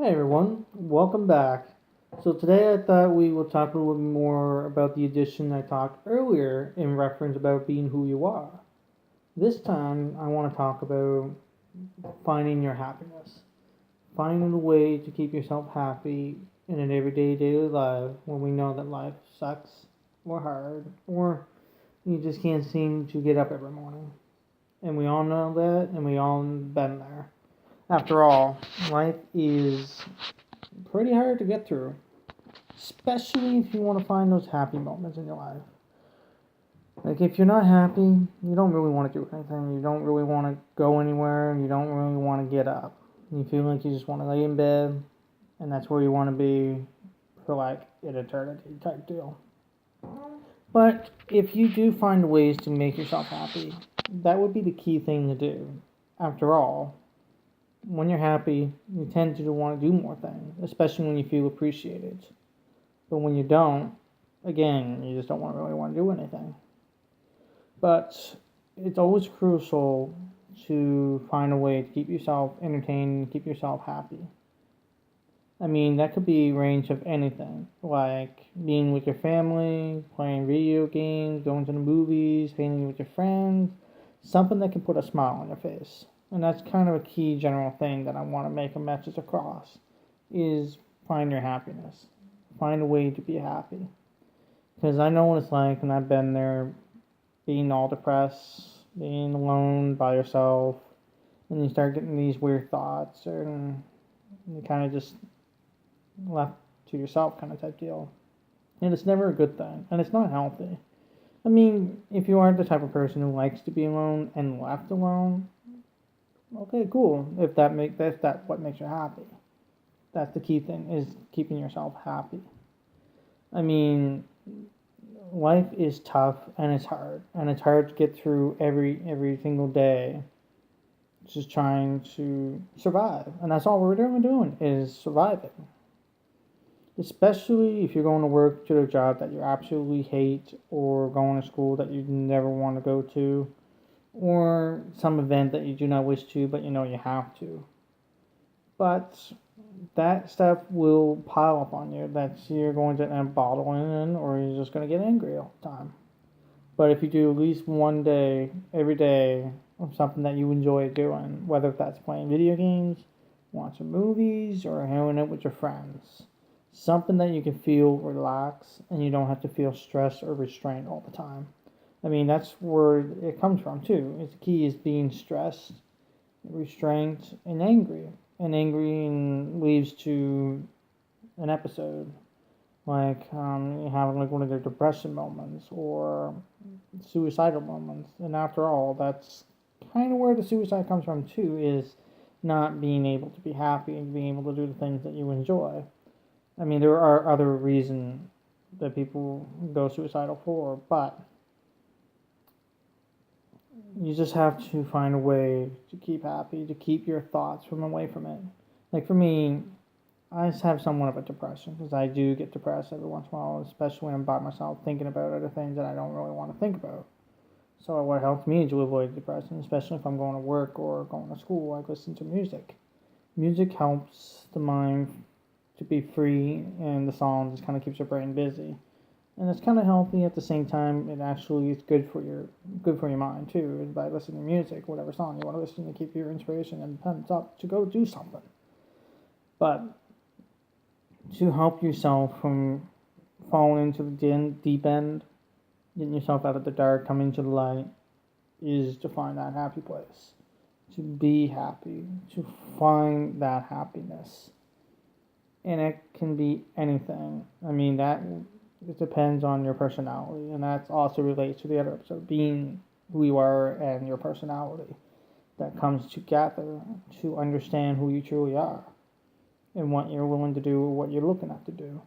Hey everyone, welcome back. So today I thought we will talk a little bit more about the addition I talked earlier in reference about being who you are. This time I want to talk about finding your happiness. Finding a way to keep yourself happy in an everyday daily life when we know that life sucks or hard or you just can't seem to get up every morning. And we all know that and we all been there. After all, life is pretty hard to get through, especially if you want to find those happy moments in your life. Like, if you're not happy, you don't really want to do anything. You don't really want to go anywhere. You don't really want to get up. You feel like you just want to lay in bed, and that's where you want to be for like an eternity type deal. But if you do find ways to make yourself happy, that would be the key thing to do. After all, when you're happy, you tend to want to do more things, especially when you feel appreciated. But when you don't, again, you just don't really want to do anything. But it's always crucial to find a way to keep yourself entertained and keep yourself happy. I mean, that could be a range of anything, like being with your family, playing video games, going to the movies, hanging with your friends, something that can put a smile on your face. And that's kind of a key general thing that I want to make a message across is find your happiness. Find a way to be happy. Because I know what it's like, and I've been there, being all depressed, being alone by yourself, and you start getting these weird thoughts, and you kind of just left to yourself kind of type deal. And it's never a good thing, and it's not healthy. I mean, if you are the type of person who likes to be alone and left alone, okay, cool. If that what makes you happy, that's the key thing is keeping yourself happy. I mean, life is tough and it's hard to get through every single day. Just trying to survive, and that's all we're doing is surviving. Especially if you're going to work to a job that you absolutely hate, or going to school that you never want to go to, or some event that you do not wish to, but you know you have to. But that stuff will pile up on you. That's you're going to end up bottling in, or you're just going to get angry all the time. But if you do at least one day, every day, of something that you enjoy doing, whether that's playing video games, watching movies, or hanging out with your friends, something that you can feel relaxed and you don't have to feel stressed or restrained all the time. I mean, that's where it comes from too. It's the key is being stressed, restrained, and angry. And angry and leads to an episode like you have like one of their depression moments or suicidal moments. And after all, that's kind of where the suicide comes from too, is not being able to be happy and being able to do the things that you enjoy. I mean, there are other reasons that people go suicidal for, but you just have to find a way to keep happy, to keep your thoughts from away from it. Like for me, I just have somewhat of a depression because I do get depressed every once in a while, especially when I'm by myself thinking about other things that I don't really want to think about. So what helps me to avoid depression, especially if I'm going to work or going to school, I listen to music. Music helps the mind to be free, and the song just kind of keeps your brain busy. And it's kind of healthy at the same time. It actually is good for your mind too, by listening to music, whatever song you want to listen to, keep your inspiration and pent up to go do something. But to help yourself from falling into the deep end, getting yourself out of the dark, coming to the light, is to find that happy place. To be happy, to find that happiness. And it can be anything. I mean, that it depends on your personality, and that also relates to the other episode, being who you are and your personality. That comes together to understand who you truly are and what you're willing to do or what you're looking at to do.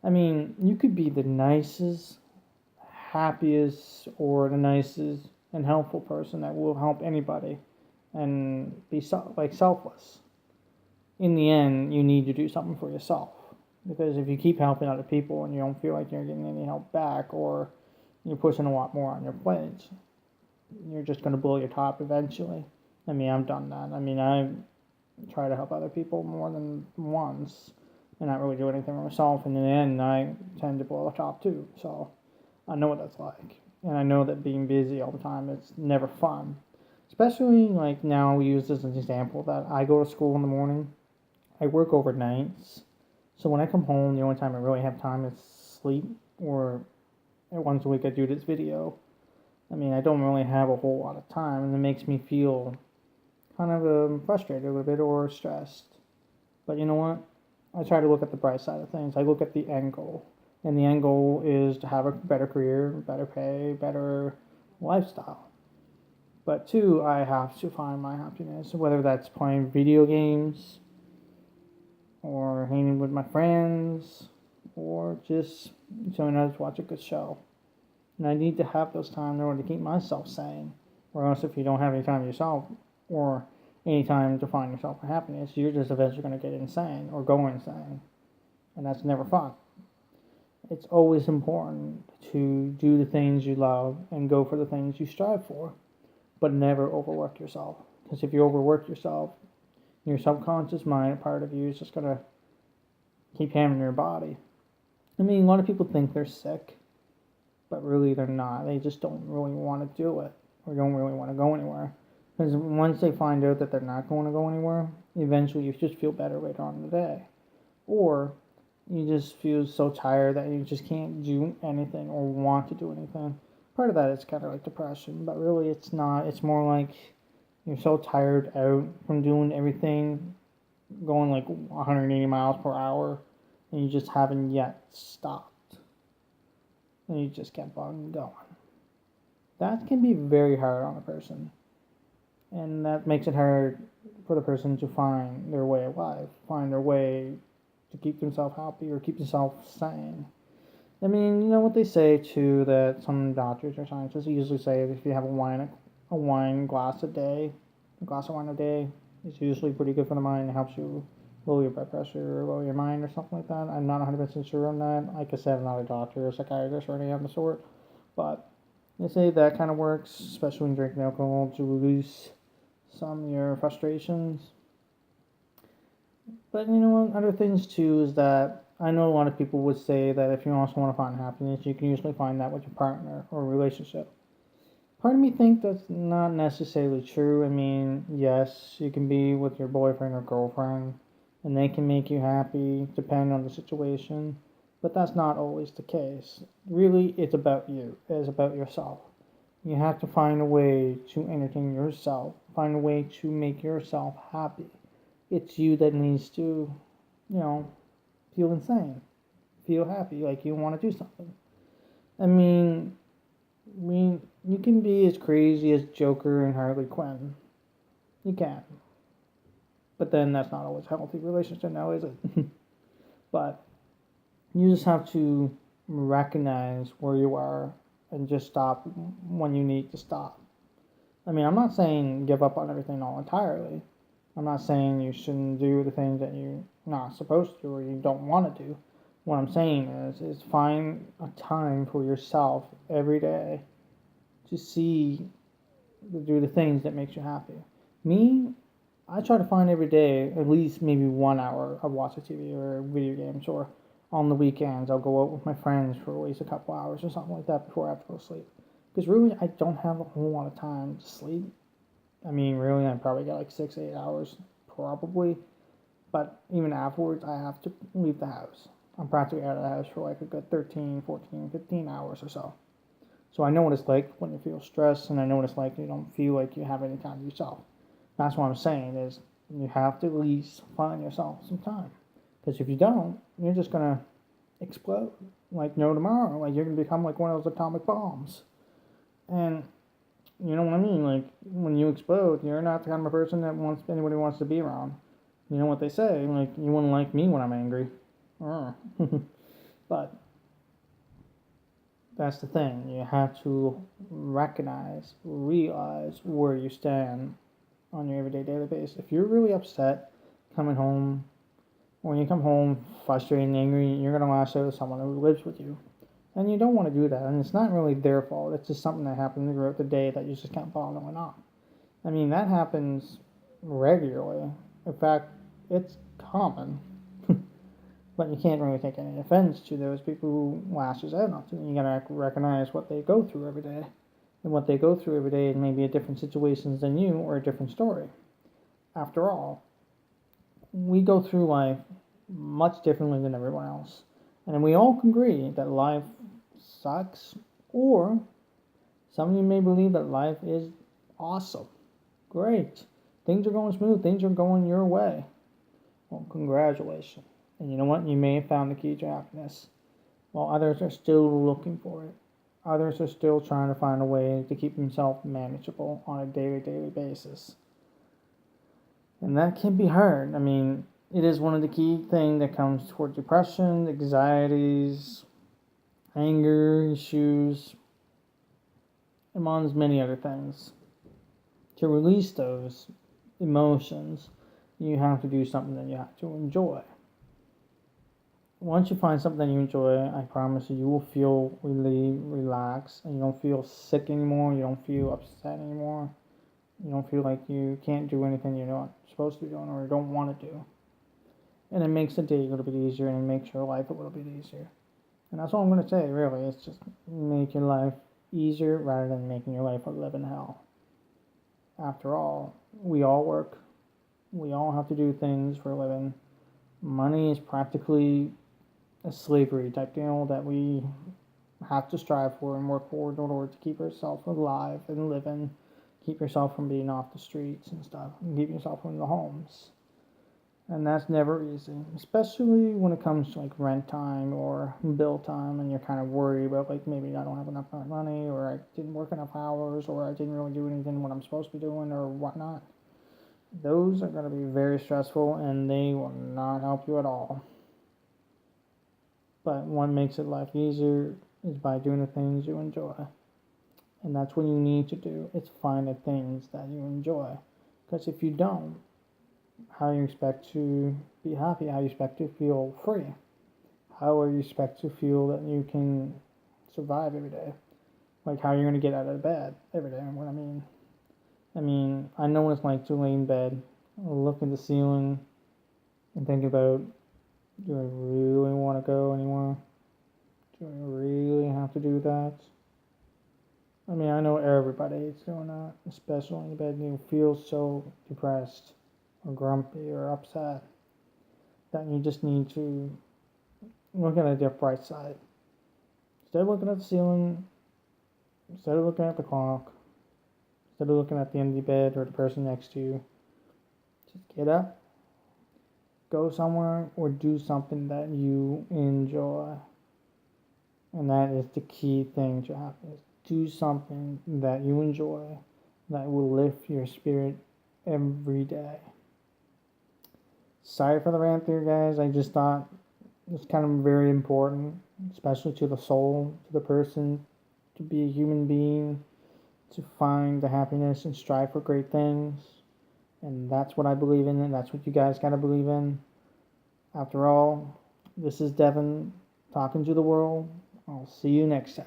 I mean, you could be the nicest, happiest, or the nicest and helpful person that will help anybody and be selfless. In the end, you need to do something for yourself. Because if you keep helping other people and you don't feel like you're getting any help back, or you're pushing a lot more on your plate, you're just going to blow your top eventually. I mean, I've done that. I mean, try to help other people more than once and not really do anything for myself. And in the end, I tend to blow the top too. So I know what that's like. And I know that being busy all the time is never fun. Especially like now, we use this as an example that I go to school in the morning, I work overnights. So when I come home, the only time I really have time is sleep, or once a week I do this video. I mean, I don't really have a whole lot of time, and it makes me feel kind of frustrated a little bit or stressed. But you know what? I try to look at the bright side of things. I look at the end goal. And the end goal is to have a better career, better pay, better lifestyle. But two, I have to find my happiness, whether that's playing video games, or hanging with my friends, or just showing others to watch a good show. And I need to have those times in order to keep myself sane. Or else, if you don't have any time yourself, or any time to find yourself for happiness, you're just eventually going to get insane or go insane. And that's never fun. It's always important to do the things you love and go for the things you strive for, but never overwork yourself. Because if you overwork yourself, your subconscious mind, a part of you, is just going to keep hammering your body. I mean, a lot of people think they're sick, but really they're not. They just don't really want to do it, or don't really want to go anywhere. Because once they find out that they're not going to go anywhere, eventually you just feel better later on in the day. Or you just feel so tired that you just can't do anything or want to do anything. Part of that is kind of like depression, but really it's not. It's more like you're so tired out from doing everything, going like 180 miles per hour, and you just haven't yet stopped. And you just kept on going. That can be very hard on a person. And that makes it hard for the person to find their way of life, find their way to keep themselves happy or keep themselves sane. I mean, you know what they say too, that some doctors or scientists usually say that if you have a wine glass a day, a glass of wine a day, it's usually pretty good for the mind. It helps you lower your blood pressure or lower your mind or something like that. I'm not 100% sure on that. Like I said, I'm not a doctor or a psychiatrist or anything of the sort, but they say that kind of works, especially when drinking alcohol, to release some of your frustrations. But you know what? Other things too is that I know a lot of people would say that if you also want to find happiness, you can usually find that with your partner or relationship. Part of me think that's not necessarily true. I mean, yes, you can be with your boyfriend or girlfriend, and they can make you happy, depending on the situation. But that's not always the case. Really, it's about you. It's about yourself. You have to find a way to entertain yourself, find a way to make yourself happy. It's you that needs to, you know, feel insane, feel happy, like you want to do something. I mean, you can be as crazy as Joker and Harley Quinn. You can. But then that's not always a healthy relationship now, is it? But you just have to recognize where you are and just stop when you need to stop. I mean, I'm not saying give up on everything all entirely. I'm not saying you shouldn't do the things that you're not supposed to or you don't want to do. What I'm saying is find a time for yourself every day to do the things that makes you happy. Me, I try to find every day at least maybe 1 hour of watching TV or video games, or on the weekends I'll go out with my friends for at least a couple hours or something like that before I have to go to sleep. Because really, I don't have a whole lot of time to sleep. I mean, really, I probably got like 6, 8 hours, probably. But even afterwards, I have to leave the house. I'm practically out of the house for like a good 13, 14, 15 hours or so. So I know what it's like when you feel stressed, and I know what it's like when you don't feel like you have any time to yourself. That's what I'm saying is you have to at least find yourself some time. Because if you don't, you're just going to explode like no tomorrow. Like you're going to become like one of those atomic bombs. And you know what I mean? Like when you explode, you're not the kind of person that anybody wants to be around. You know what they say? Like you wouldn't like me when I'm angry. But that's the thing. You have to realize where you stand on your everyday daily basis. If you're really upset coming home, when you come home frustrated and angry, you're gonna lash out at someone who lives with you. And you don't want to do that, and it's not really their fault. It's just something that happened throughout the day that you just can't follow on. I mean, that happens regularly. In fact, it's common. But you can't really take any offense to those people who lashes out on it. You gotta recognize what they go through every day. And what they go through every day may be a different situations than you or a different story. After all, we go through life much differently than everyone else. And we all can agree that life sucks, or some of you may believe that life is awesome. Great. Things are going smooth, things are going your way. Well, congratulations. And you know what? You may have found the key to happiness, while others are still looking for it. Others are still trying to find a way to keep themselves manageable on a daily basis. And that can be hard. I mean, it is one of the key things that comes toward depression, anxieties, anger issues, amongst many other things. To release those emotions, you have to do something that you have to enjoy. Once you find something that you enjoy, I promise you will feel relieved, relaxed, and you don't feel sick anymore, you don't feel upset anymore, you don't feel like you can't do anything you're not supposed to be doing or you don't want to do. And it makes the day a little bit easier and it makes your life a little bit easier. And that's all I'm going to say, really. It's just make your life easier rather than making your life a living hell. After all, we all work. We all have to do things for a living. Money is practically a slavery type deal that we have to strive for and work for in order to keep ourselves alive and living, keep yourself from being off the streets and stuff, and keep yourself in the homes. And that's never easy, especially when it comes to like rent time or bill time and you're kind of worried about like maybe I don't have enough money or I didn't work enough hours or I didn't really do anything what I'm supposed to be doing or whatnot. Those are going to be very stressful and they will not help you at all. But what makes it life easier is by doing the things you enjoy. And that's what you need to do, is find the things that you enjoy. Because if you don't, how you expect to be happy, how you expect to feel free, how you expect to feel that you can survive every day, like how you're going to get out of bed every day. What I mean, I know what it's like to lay in bed, look at the ceiling, and think about, do I really want to go anymore? Do I really have to do that? I mean, I know everybody is doing that, especially in bed, and you feel so depressed or grumpy or upset that you just need to look at the bright side. Instead of looking at the ceiling, instead of looking at the clock, instead of looking at the empty bed or the person next to you, just get up, go somewhere, or do something that you enjoy. And that is the key thing to happiness. Do something that you enjoy that will lift your spirit every day. Sorry for the rant there, guys. I just thought it's kind of very important, especially to the soul, to the person, to be a human being, to find the happiness and strive for great things. And that's what I believe in, and that's what you guys gotta believe in. After all, this is Devin talking to the world. I'll see you next time.